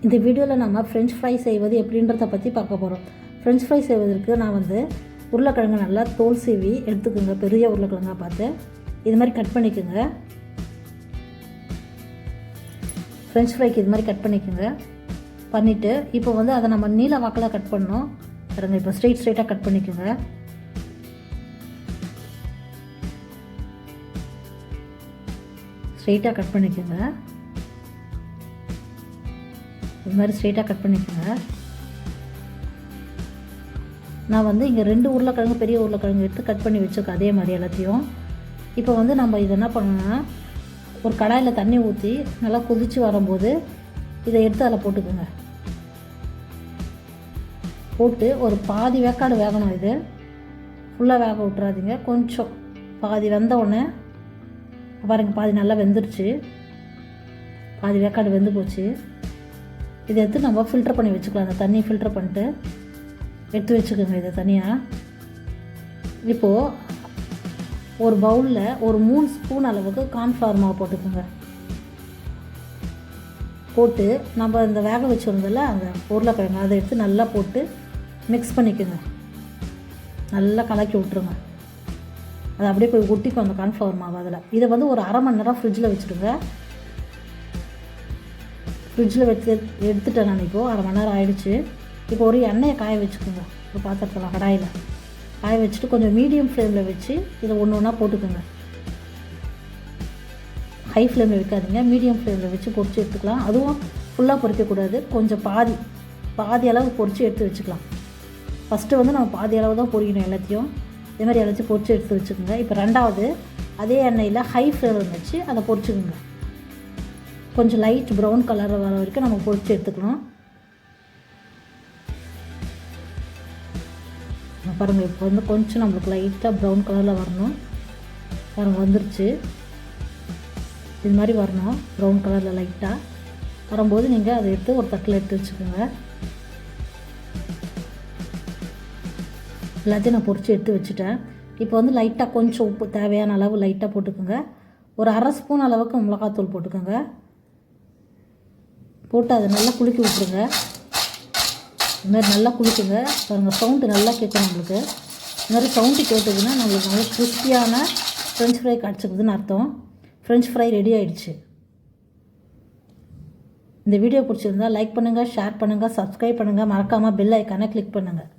இந்த வீடியோவில் நம்ம ஃப்ரெஞ்ச் ஃப்ரை செய்வது எப்படின்றத பற்றி பார்க்க போகிறோம். ஃப்ரெஞ்ச் ஃப்ரை செய்வதற்கு நான் உருளைக்கிழங்கு நல்லா தோல் சீவி எடுத்துக்கோங்க. பெரிய உருளைக்கிழங்காக பார்த்து இது மாதிரி கட் பண்ணிக்கோங்க. ஃப்ரெஞ்ச் ஃப்ரைக்கு இது மாதிரி கட் பண்ணிக்கோங்க. பண்ணிவிட்டு இப்போ அதை நம்ம நீல வாக்கில் கட் பண்ணோம் பாருங்க. இப்போ ஸ்ட்ரெயிட்டாக கட் பண்ணிக்கோங்க. ஸ்ட்ரெயிட்டாக கட் பண்ணிக்கோங்க. இது மாதிரி ஸ்ட்ரெயிட்டாக கட் பண்ணிக்கோங்க. நான் இங்கே 2 உருளைக்கிழங்கு பெரிய உருளைக்கிழங்கு எடுத்து கட் பண்ணி வச்சுருக்கேன் அதே மாதிரி எல்லாத்தையும். இப்போ நம்ம இதை என்ன பண்ணணும்னா, ஒரு கடாயில் தண்ணி ஊற்றி நல்லா கொதித்து வரும்போது இதை எடுத்து அதில் போட்டுக்கோங்க. போட்டு ஒரு பாதி வேக்காடு வேகணும். இது ஃபுல்லாக வேக விட்டுறாதீங்க. கொஞ்சம் பாதி வெந்த உடனே பாருங்கள், பாதி நல்லா வெந்துருச்சு. பாதி வேக்காடு வெந்து போச்சு. இதை எடுத்து நம்ம ஃபில்டர் பண்ணி வச்சுக்கலாம். அந்த தண்ணியை ஃபில்டர் பண்ணிட்டு எடுத்து வச்சுக்கோங்க இதை தனியாக. இப்போது ஒரு பவுலில் ஒரு 3 ஸ்பூன் அளவுக்கு கார்ன்ஃப்ளவர் மாவு போட்டுக்கோங்க. போட்டு நம்ம இந்த வேக வச்சுருந்தோம்ல அந்த உருளைக்கிழங்கு அதை எடுத்து நல்லா போட்டு மிக்ஸ் பண்ணிக்கோங்க. நல்லா கலக்கி விட்ருங்க. அது அப்படியே போய் ஒட்டிக்கும் அந்த கார்ன்ஃப்ளவர் மாவு அதில். இதை ஒரு அரை மணி நேரம் ஃப்ரிட்ஜில் வச்சுடுங்க. ஃப்ரிட்ஜில் எடுத்துட்டேன் நான். இப்போது அரை மணி நேரம் ஆகிடுச்சு. இப்போ ஒரு எண்ணெயை காய வச்சுக்கோங்க. ஒரு பாத்திரத்தில் கடாயில் காய வச்சுட்டு கொஞ்சம் மீடியம் ஃப்ளேமில் வச்சு இதை ஒன்று ஒன்றா போட்டுக்கோங்க. ஹை ஃப்ளேமில் வைக்காதீங்க, மீடியம் ஃப்ளேமில் வச்சு பொரிச்சு எடுத்துக்கலாம். அதுவும் ஃபுல்லாக பொரிக்கக்கூடாது, கொஞ்சம் பாதி அளவு பொரித்து எடுத்து வச்சுக்கலாம். ஃபஸ்ட்டு நம்ம பாதி அளவு தான் பொரிக்கணும் எல்லாத்தையும். இதே மாதிரி எல்லாத்தையும் பொரித்து எடுத்து வச்சுக்கோங்க. இப்போ ரெண்டாவது அதே எண்ணெயில் ஹை ஃப்ளேமில் வச்சு அதை பொரிச்சுக்கோங்க. கொஞ்சம் லைட் ப்ரௌன் கலர் வர வரைக்கும் நம்ம பொரித்து எடுத்துக்கணும். பாருங்கள், இப்போ கொஞ்சம் நம்மளுக்கு லைட்டாக ப்ரௌன் கலரில் வரணும். பாருங்கள், வந்துருச்சு. இது மாதிரி வரணும் ப்ரௌன் கலரில் லைட்டாக வரும்போது நீங்கள் அதை எடுத்து ஒரு தட்டில் எடுத்து வச்சுக்கோங்க. எல்லாத்தையும் நான் பொரித்து எடுத்து வச்சுட்டேன். இப்போ லைட்டாக கொஞ்சம் உப்பு தேவையான அளவு லைட்டாக போட்டுக்கோங்க. ஒரு அரை ஸ்பூன் அளவுக்கு மிளகாத்தூள் போட்டுக்கோங்க. போட்டு அதை நல்லா குலுக்கி விட்ருங்க. இது மாதிரி நல்லா குலுக்குங்க. பாருங்கள், சவுண்டு நல்லா கேட்கும் நம்மளுக்கு. இது மாதிரி சவுண்டு கேட்டதுன்னா நம்மளுக்கு நல்லா கிறிஸ்பியான ஃப்ரெஞ்ச் ஃப்ரை கிடச்சிருக்குதுன்னு அர்த்தம். ஃப்ரெஞ்ச் ஃப்ரை ரெடி ஆகிடுச்சு. இந்த வீடியோ பிடிச்சிருந்தால் லைக் பண்ணுங்கள், ஷேர் பண்ணுங்கள், சப்ஸ்கிரைப் பண்ணுங்கள். மறக்காமல் பெல் ஐக்கானை கிளிக் பண்ணுங்கள்.